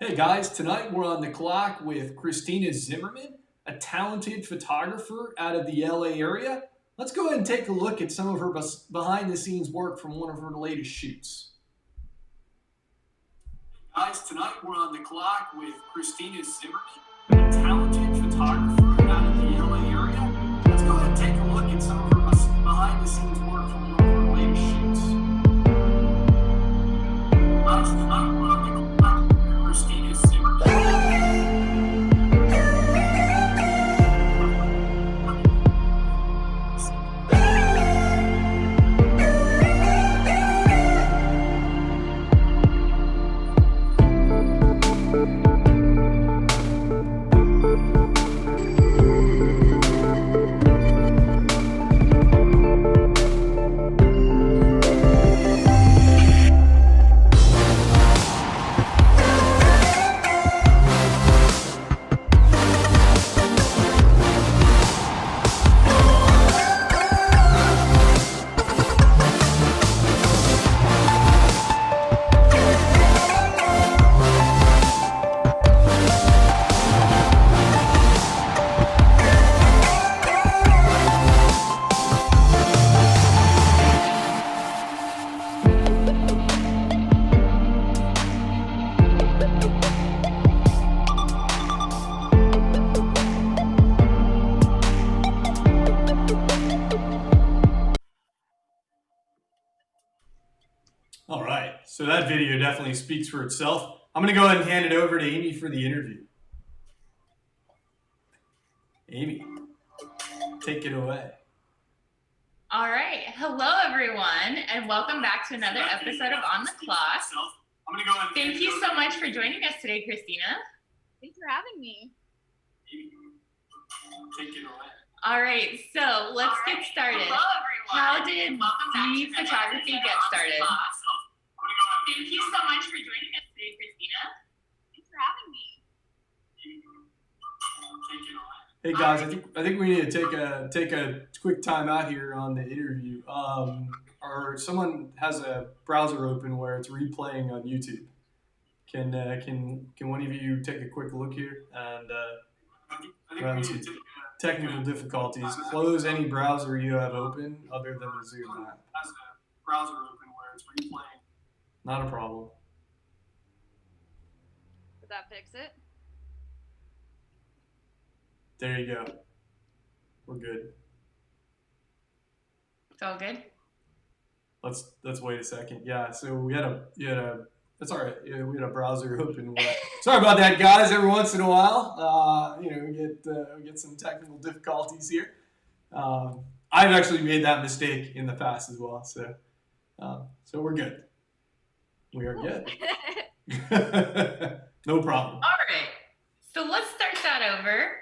Hey guys, tonight we're on the clock with Christina Zimmerman, a talented photographer out of the LA area. Let's go ahead and take a look at some of her behind the scenes work from one of her latest shoots. Guys, tonight we're on the clock with Christina Zimmerman, a talented photographer out of the LA area. Let's go ahead and take a look at some of her behind the scenes work from one of her latest shoots. Guys, tonight we're on the clock with Christina Zimmerman. All right, so that video definitely speaks for itself. I'm going to go ahead and hand it over to Amy for the interview. Amy, take it away. All right. Hello, everyone, and welcome back to another episode of On the Clock. Thank you so much for joining us today, Christina. Thanks for having me. Take it away. All right, so let's get started. Hello, everyone. How did the photography get started? Thank you so much for joining us today, Christina. Thanks for having me. Take it away. Hey guys, I think we need to take a quick time out here on the interview. Or someone has a browser open where it's replaying on YouTube. Can one of you take a quick look here and run some technical difficulties? Close any browser you have open other than the Zoom app. Has a browser open where it's replaying. Not a problem. Did that fix it? There you go. We're good. It's all good? Let's wait a second. Yeah, so we had a that's all right. Yeah, we had a browser open. Sorry about that, guys. Every once in a while, we get some technical difficulties here. I've actually made that mistake in the past as well. So we're good. We are good. No problem. All right. So let's start that over.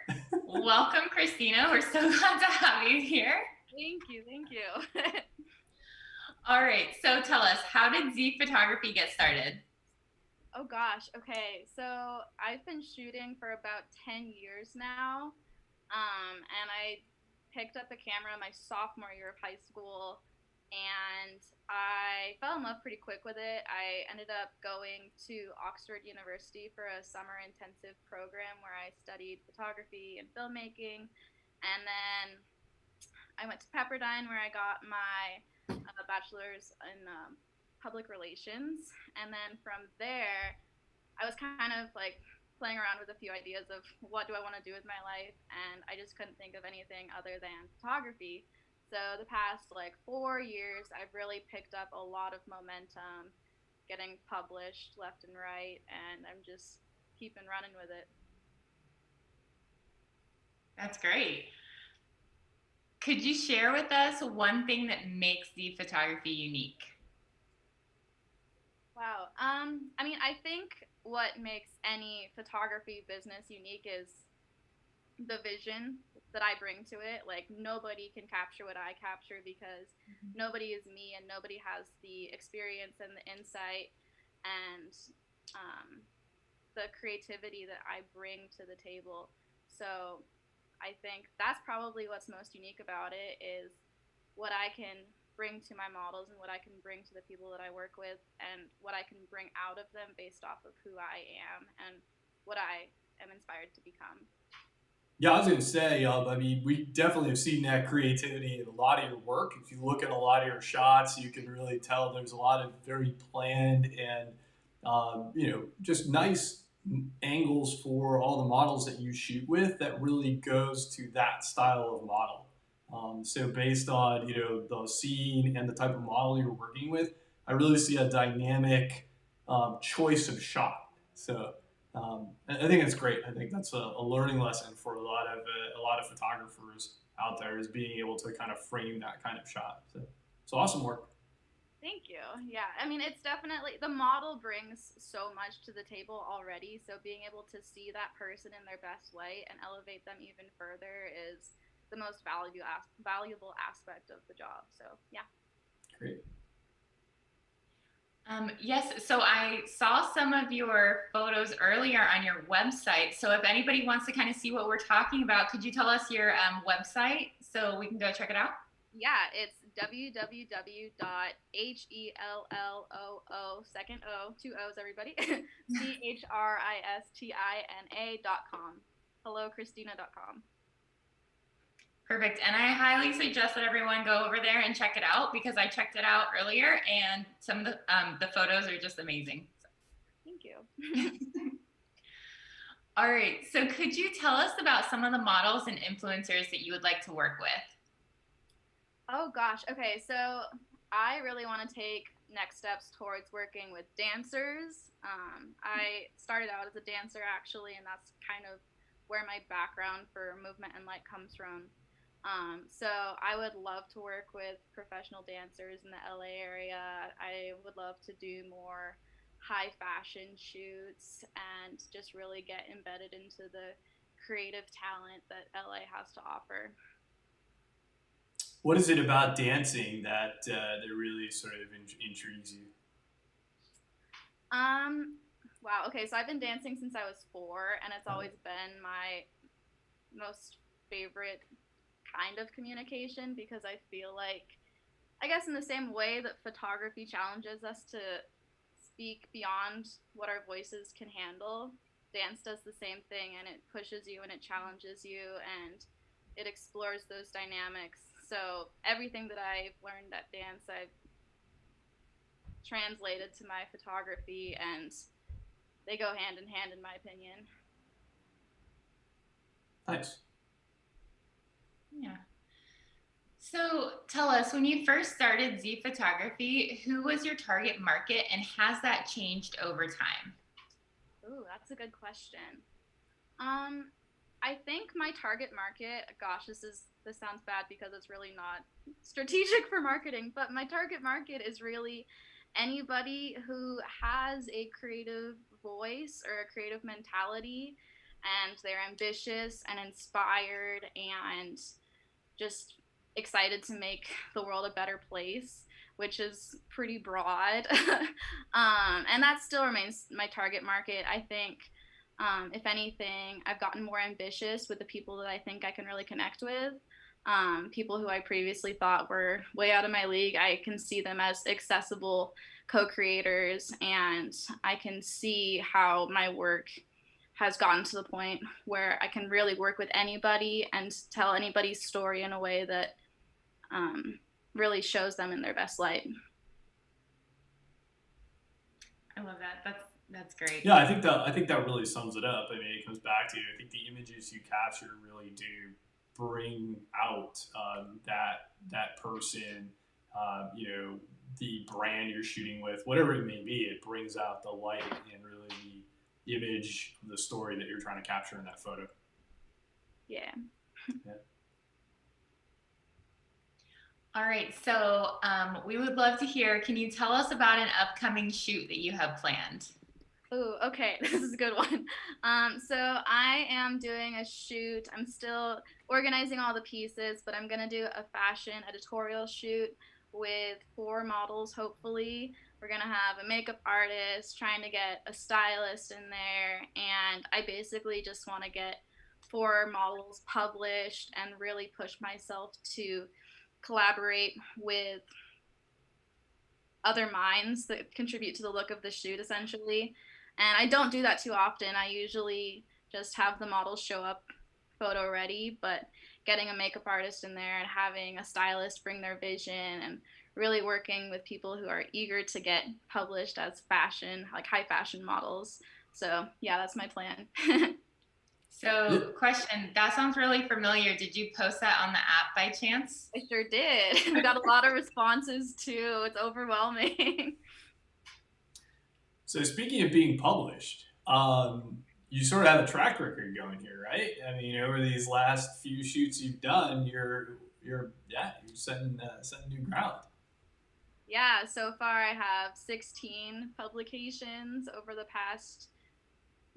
Welcome, Christina. We're so glad to have you here. Thank you. All right. So tell us, how did Z Photography get started? Oh gosh. Okay. So I've been shooting for about 10 years now. And I picked up a camera my sophomore year of high school, and I fell in love pretty quick with it. I ended up going to Oxford University for a summer intensive program where I studied photography and filmmaking. And then I went to Pepperdine where I got my bachelor's in public relations. And then from there, I was kind of like playing around with a few ideas of what do I want to do with my life, and I just couldn't think of anything other than photography. So the past 4 years, I've really picked up a lot of momentum, getting published left and right, and I'm just keeping running with it. That's great. Could you share with us one thing that makes the photography unique? Wow. I think what makes any photography business unique is the vision that I bring to it. Nobody can capture what I capture because nobody is me, and nobody has the experience and the insight and the creativity that I bring to the table. So I think that's probably what's most unique about it, is what I can bring to my models and what I can bring to the people that I work with and what I can bring out of them based off of who I am and what I am inspired to become. Yeah, I was going to say, I mean, we definitely have seen that creativity in a lot of your work. If you look at a lot of your shots, you can really tell there's a lot of very planned and, just nice angles for all the models that you shoot with that really goes to that style of model. So based on, the scene and the type of model you're working with, I really see a dynamic choice of shot. So I think it's great. I think that's a learning lesson for a lot of photographers out there is being able to kind of frame that kind of shot. So it's awesome work. Thank you. Yeah, I mean, it's definitely the model brings so much to the table already. So being able to see that person in their best light and elevate them even further is the most valuable aspect of the job. So yeah. Great. Yes, so I saw some of your photos earlier on your website. So if anybody wants to kind of see what we're talking about, could you tell us your website so we can go check it out? Yeah, it's www.helloo, second O, two O's, everybody, CHRISTINA.com. helloochristina.com. Perfect. And I highly suggest that everyone go over there and check it out because I checked it out earlier and some of the photos are just amazing. Thank you. All right. So could you tell us about some of the models and influencers that you would like to work with? Oh gosh. Okay, so I really want to take next steps towards working with dancers. I started out as a dancer actually, and that's kind of where my background for movement and light comes from. So I would love to work with professional dancers in the LA area. I would love to do more high fashion shoots and just really get embedded into the creative talent that LA has to offer. What is it about dancing that really sort of intrigues you? Wow. Okay, so I've been dancing since I was 4, and it's always been my most favorite kind of communication because I feel like, I guess, in the same way that photography challenges us to speak beyond what our voices can handle, dance does the same thing, and it pushes you and it challenges you and it explores those dynamics. So everything that I've learned at dance, I've translated to my photography, and they go hand in hand, in my opinion. Nice. Yeah. So tell us, when you first started Z Photography, who was your target market and has that changed over time? Ooh, that's a good question. Um, I think my target market, gosh, this sounds bad because it's really not strategic for marketing, but my target market is really anybody who has a creative voice or a creative mentality and they're ambitious and inspired and just excited to make the world a better place, which is pretty broad. And that still remains my target market. I think, if anything, I've gotten more ambitious with the people that I think I can really connect with. People who I previously thought were way out of my league, I can see them as accessible co creators, and I can see how my work has gotten to the point where I can really work with anybody and tell anybody's story in a way that really shows them in their best light. I love that. That's great. Yeah, I think that really sums it up. I mean, it comes back to I think the images you capture really do bring out that person, the brand you're shooting with, whatever it may be. It brings out the light and really the image, the story that you're trying to capture in that photo. Yeah. Yeah. All right. So we would love to hear, can you tell us about an upcoming shoot that you have planned? Oh, okay. This is a good one. So I am doing a shoot. I'm still organizing all the pieces, but I'm gonna do a fashion editorial shoot with 4 models. Hopefully, we're gonna have a makeup artist, trying to get a stylist in there, and I basically just want to get 4 models published and really push myself to collaborate with other minds that contribute to the look of the shoot, essentially. And I don't do that too often. I usually just have the models show up photo ready, but getting a makeup artist in there and having a stylist bring their vision and really working with people who are eager to get published as fashion, like high fashion models. So yeah, that's my plan. So, question, that sounds really familiar. Did you post that on the app by chance? I sure did. We got a lot of responses too. It's overwhelming. So speaking of being published, you sort of have a track record going here, right? I mean, over these last few shoots you've done, you're setting new ground. Yeah, so far I have 16 publications over the past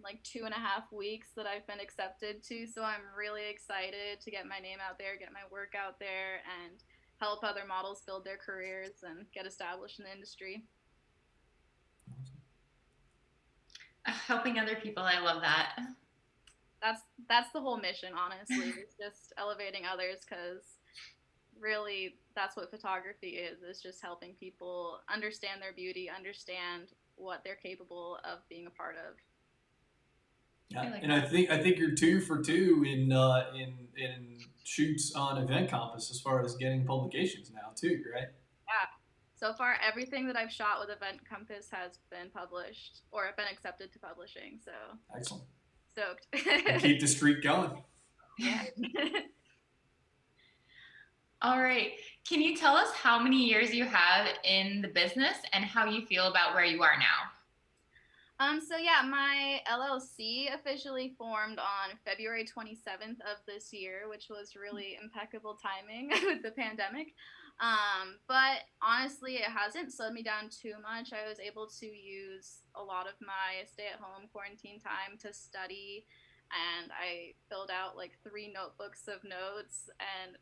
like 2.5 weeks that I've been accepted to. So I'm really excited to get my name out there, get my work out there, and help other models build their careers and get established in the industry. Helping other people, I love that. That's the whole mission, honestly. It's just elevating others, because really that's what photography is. It's just helping people understand their beauty, understand what they're capable of being a part of. Yeah, and I think you're 2 for 2 in shoots on EventCompass as far as getting publications now too, right? Yeah. So far, everything that I've shot with EventCompass has been published or been accepted to publishing. So excellent. Stoked. Keep the streak going. Yeah. All right. Can you tell us how many years you have in the business and how you feel about where you are now? So yeah, my LLC officially formed on February 27th of this year, which was really impeccable timing with the pandemic. But honestly, it hasn't slowed me down too much. I was able to use a lot of my stay-at-home quarantine time to study, and I filled out like 3 notebooks of notes and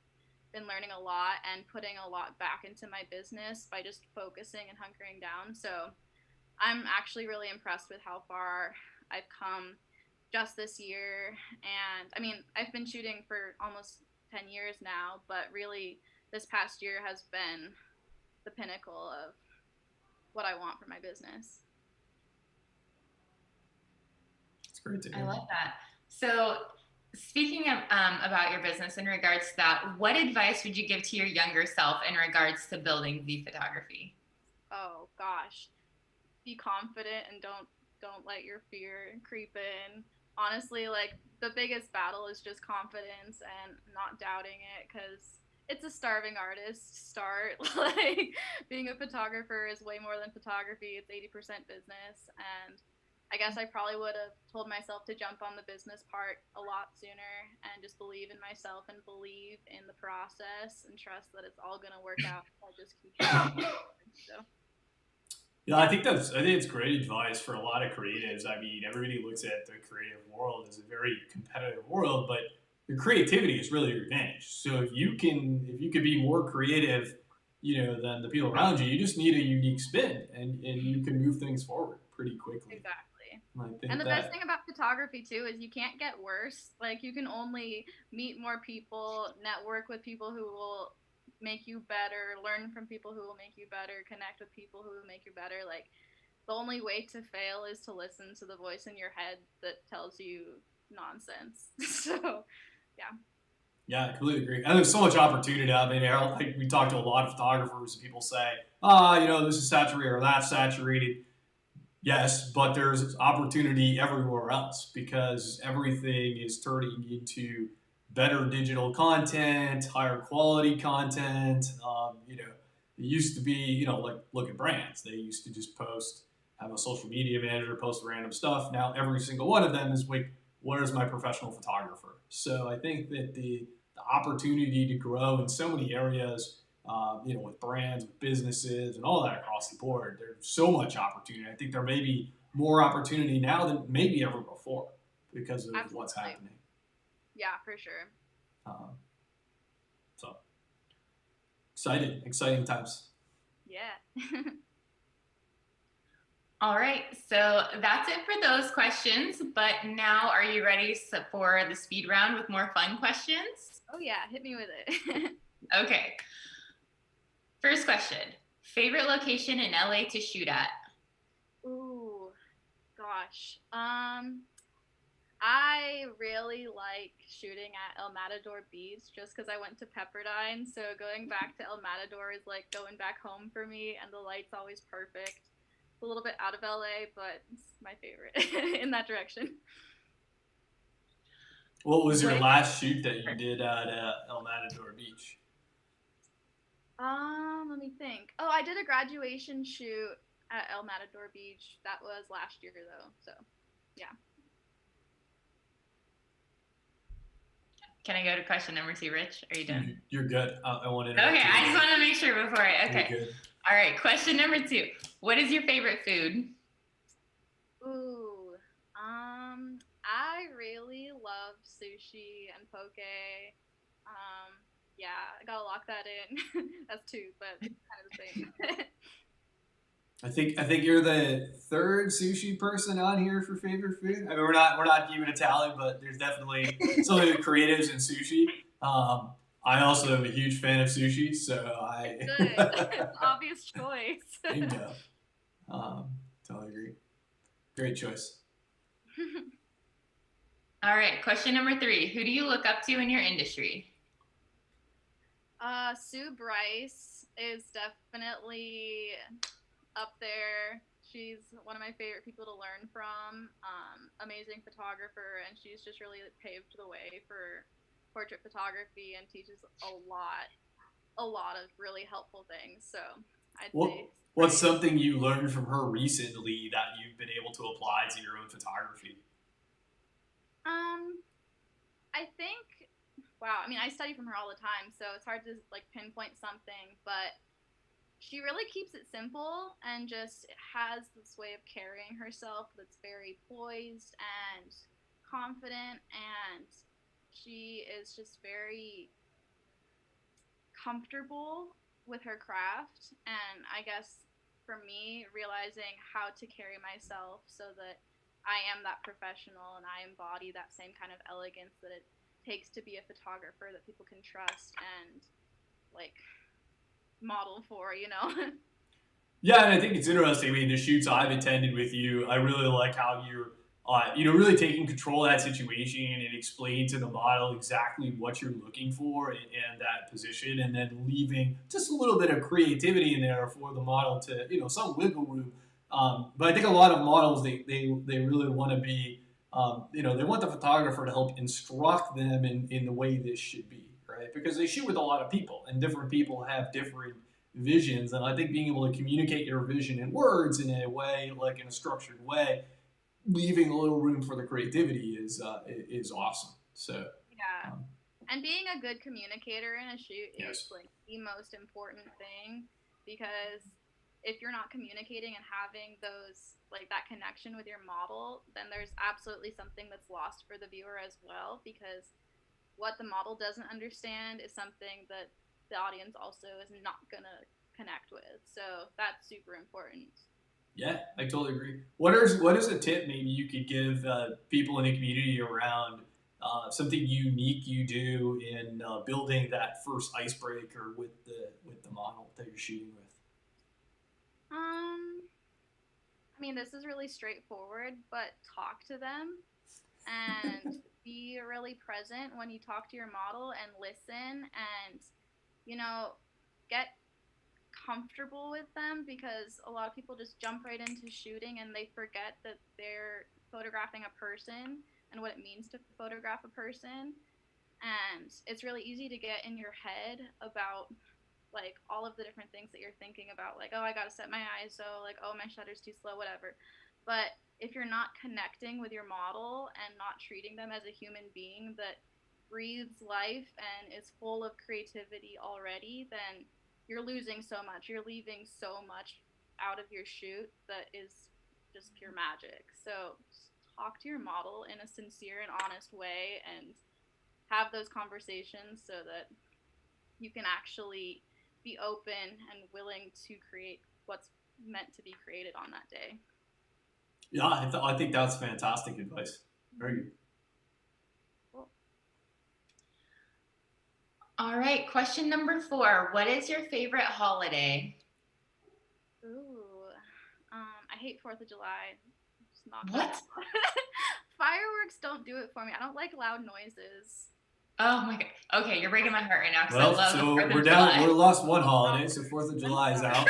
been learning a lot and putting a lot back into my business by just focusing and hunkering down. So I'm actually really impressed with how far I've come just this year. And I mean, I've been shooting for almost 10 years now, but really this past year has been the pinnacle of what I want for my business. It's great to hear. I love that. So speaking of about your business in regards to that, what advice would you give to your younger self in regards to building the photography? Oh gosh. Be confident and don't let your fear creep in. Honestly, like the biggest battle is just confidence and not doubting it, because it's a starving artist start. Like being a photographer is way more than photography. It's 80% business, and I guess I probably would have told myself to jump on the business part a lot sooner and just believe in myself and believe in the process and trust that it's all gonna work out. I'll just keep trying. So. Yeah, I think it's great advice for a lot of creatives. I mean, everybody looks at the creative world as a very competitive world, but your creativity is really your advantage. So if you could be more creative, than the people around you, you just need a unique spin, and you can move things forward pretty quickly. Exactly. And the best thing about photography too is you can't get worse. Like you can only meet more people, network with people who will make you better, learn from people who will make you better, connect with people who will make you better. Like the only way to fail is to listen to the voice in your head that tells you nonsense. So yeah. Yeah, I completely agree. And there's so much opportunity. I mean, like we talked to a lot of photographers, and people say, this is saturated or that's saturated. Yes, but there's opportunity everywhere else, because everything is turning into better digital content, higher quality content. It used to be, like look at brands. They used to just have a social media manager post random stuff. Now every single one of them is, wait, where's my professional photographer? So I think that the opportunity to grow in so many areas, with brands, with businesses, and all that across the board, there's so much opportunity. I think there may be more opportunity now than maybe ever before because of Absolutely. What's happening. Yeah, for sure. So exciting times. Yeah. All right, so that's it for those questions. But now, are you ready for the speed round with more fun questions? Oh yeah, hit me with it. Okay. First question. Favorite location in LA to shoot at? Ooh, gosh. I really like shooting at El Matador Beach just because I went to Pepperdine. So going back to El Matador is like going back home for me, and the light's always perfect. It's a little bit out of LA, but it's my favorite in that direction. What was What your is last shoot that you did at El Matador Beach? Let me think. Oh, I did a graduation shoot at El Matador Beach. That was last year though. So, yeah. Can I go to question number 2, Rich? Are you done? You're good. I won't interrupt Okay, you I just again. want to make sure before I. Okay. You're good. All right. Question number 2. What is your favorite food? Ooh. I really love sushi and poke. Yeah, I gotta lock that in. That's 2, but kind of the same. I think you're the third sushi person on here for favorite food. I mean, we're not keeping a tally, but there's definitely some of the creatives in sushi. I also am a huge fan of sushi, so I Good. Obvious choice. bingo. Totally agree. Great choice. All right. Question number 3. Who do you look up to in your industry? Sue Bryce is definitely up there. She's one of my favorite people to learn from. Amazing photographer, and she's just really paved the way for portrait photography and teaches a lot of really helpful things. So I'd say. What's something you learned from her recently that you've been able to apply to your own photography? I think. Wow. I mean, I study from her all the time, so it's hard to like pinpoint something, but she really keeps it simple and just has this way of carrying herself that's very poised and confident, and she is just very comfortable with her craft. And I guess for me, realizing how to carry myself so that I am that professional and I embody that same kind of elegance that it takes to be a photographer that people can trust and like model for, you know? Yeah, and I think it's interesting. I mean, the shoots I've attended with you, I really like how you're, really taking control of that situation and explain to the model exactly what you're looking for and that position, and then leaving just a little bit of creativity in there for the model to, some wiggle room. But I think a lot of models they really want to be, they want the photographer to help instruct them in the way this should be, right? Because they shoot with a lot of people, and different people have different visions, and I think being able to communicate your vision in words in a way, like in a structured way, leaving a little room for the creativity is awesome. So Yeah. And being a good communicator in a shoot yes. is like the most important thing, because if you're not communicating and having those like that connection with your model, then there's absolutely something that's lost for the viewer as well, because what the model doesn't understand is something that the audience also is not gonna connect with. So that's super important. Yeah, I totally agree. What is a tip maybe you could give people in the community around something unique you do in building that first icebreaker with the model that you're shooting with? Um, I mean, this is really straightforward, but talk to them and be really present when you talk to your model and listen, and you know, get comfortable with them, because a lot of people just jump right into shooting and they forget that they're photographing a person and what it means to photograph a person. And it's really easy to get in your head about like all of the different things that you're thinking about, like, oh, I gotta set my ISO, like, oh, my shutter's too slow, whatever. But if you're not connecting with your model and not treating them as a human being that breathes life and is full of creativity already, then you're losing so much. You're leaving so much out of your shoot that is just pure magic. So just talk to your model in a sincere and honest way and have those conversations so that you can actually be open and willing to create what's meant to be created on that day. Yeah, I think that's fantastic advice. Very good. Cool. All right. Question number 4. What is your favorite holiday? Ooh. I hate 4th of July. Just not gonna. What? Fireworks don't do it for me. I don't like loud noises. Oh my God. Okay, you're breaking my heart right now because I Well, love the so 4th we're of down. July. We're lost one holiday, so Fourth of I'm July is sorry. out.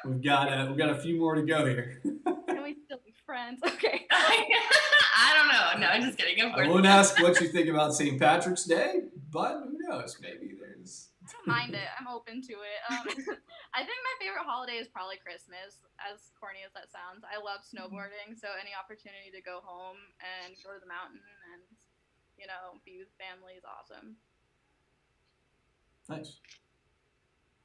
We've got a few more to go here. Can we still be friends? Okay. I don't know. No, I'm just kidding. Of I course. won't ask what you think about St. Patrick's Day, but who knows? Maybe there's. I don't mind it. I'm open to it. I think my favorite holiday is probably Christmas, as corny as that sounds. I love snowboarding, so any opportunity to go home and go to the mountain and, be with family is awesome. Nice.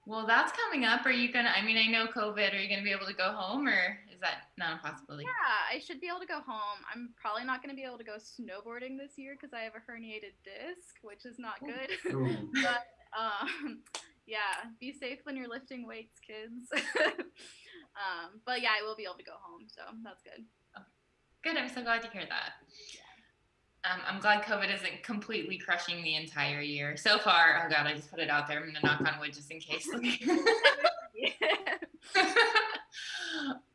Well, that's coming up. Are you gonna? I mean, I know COVID. Are you gonna be able to go home, or is that not a possibility? Yeah, I should be able to go home. I'm probably not going to be able to go snowboarding this year because I have a herniated disc, which is not good. Ooh. But yeah, be safe when you're lifting weights, kids. But yeah, I will be able to go home, so that's good. Good. I'm so glad to hear that. I'm glad COVID isn't completely crushing the entire year so far. Oh God, I just put it out there. I'm gonna knock on wood just in case.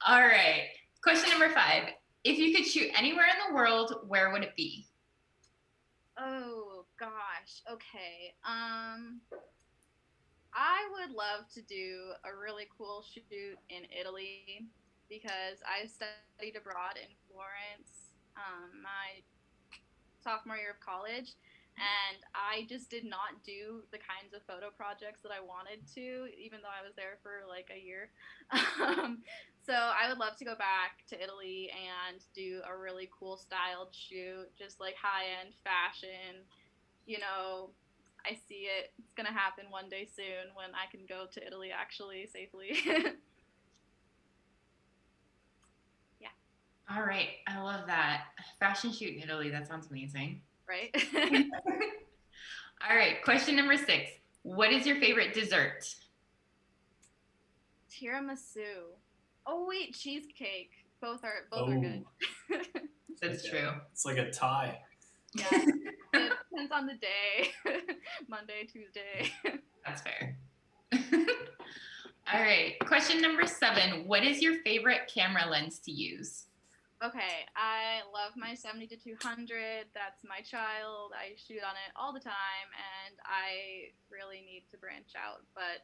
All right. Question number 5. If you could shoot anywhere in the world, where would it be? Oh gosh. Okay. I would love to do a really cool shoot in Italy because I studied abroad in Florence my sophomore year of college, and I just did not do the kinds of photo projects that I wanted to, even though I was there for like a year. So I would love to go back to Italy and do a really cool styled shoot, just like high end fashion. You know, I see it. It's gonna happen one day soon when I can go to Italy actually safely. Yeah. All right. I love that. Fashion shoot in Italy. That sounds amazing. Right. All right. Question number 6. What is your favorite dessert? Tiramisu. Oh wait, cheesecake. Both are Oh, good. That's true. It's like a tie. Yeah. It depends on the day. Monday, Tuesday. That's fair. All right. Question number 7. What is your favorite camera lens to use? Okay, I love my 70-200. That's my child. I shoot on it all the time, and I really need to branch out, but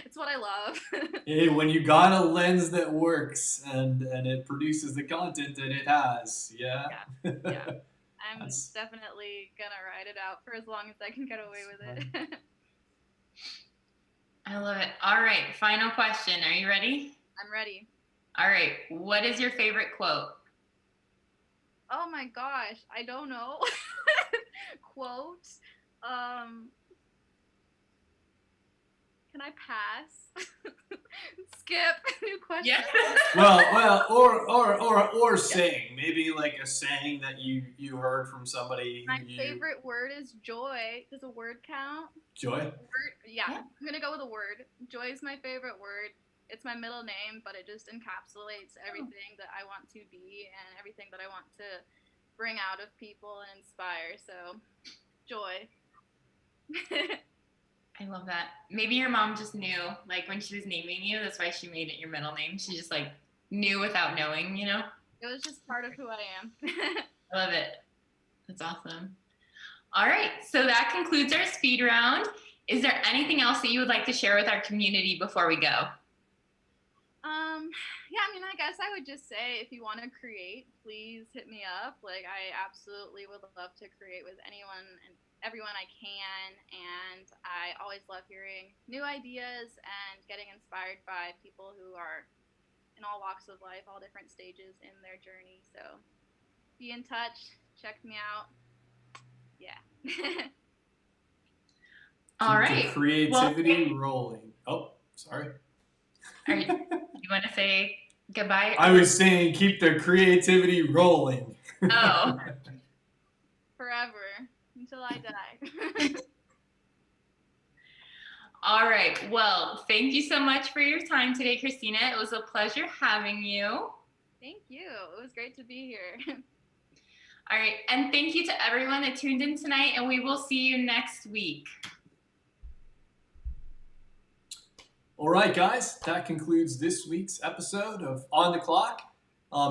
it's what I love. Hey, when you got a lens that works and it produces the content that it has, yeah. Yeah. I'm That's- definitely gonna ride it out for as long as I can get away with it. I love it. All right. Final question. Are you ready? I'm ready. All right. What is your favorite quote? Oh my gosh, I don't know. Quote. Can I pass? Skip. New question. Yeah. well, or saying, maybe like a saying that you heard from somebody. My favorite word is joy. Does a word count? Joy. Word? Yeah, I'm gonna go with a word. Joy is my favorite word. It's my middle name, but it just encapsulates everything that I want to be and everything that I want to bring out of people and inspire. So, joy. I love that. Maybe your mom just knew, like when she was naming you, that's why she made it your middle name. She just like knew without knowing, you know? It was just part of who I am. I love it. That's awesome. All right. So that concludes our speed round. Is there anything else that you would like to share with our community before we go? Yeah, I mean, I guess I would just say if you want to create, please hit me up. Like, I absolutely would love to create with anyone and everyone I can. And I always love hearing new ideas and getting inspired by people who are in all walks of life, all different stages in their journey. So be in touch, check me out. Yeah. All Keep right. the creativity rolling. Oh, sorry. You want to say goodbye? I was saying keep the creativity rolling. Oh. Forever until I die. All right. Well, thank you so much for your time today, Christina. It was a pleasure having you. Thank you. It was great to be here. All right. And thank you to everyone that tuned in tonight, and we will see you next week. All right, guys, that concludes this week's episode of On the Clock.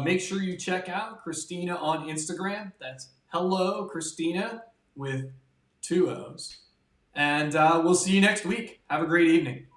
Make sure you check out Christina on Instagram. That's Hello Christina with 2 O's. And we'll see you next week. Have a great evening.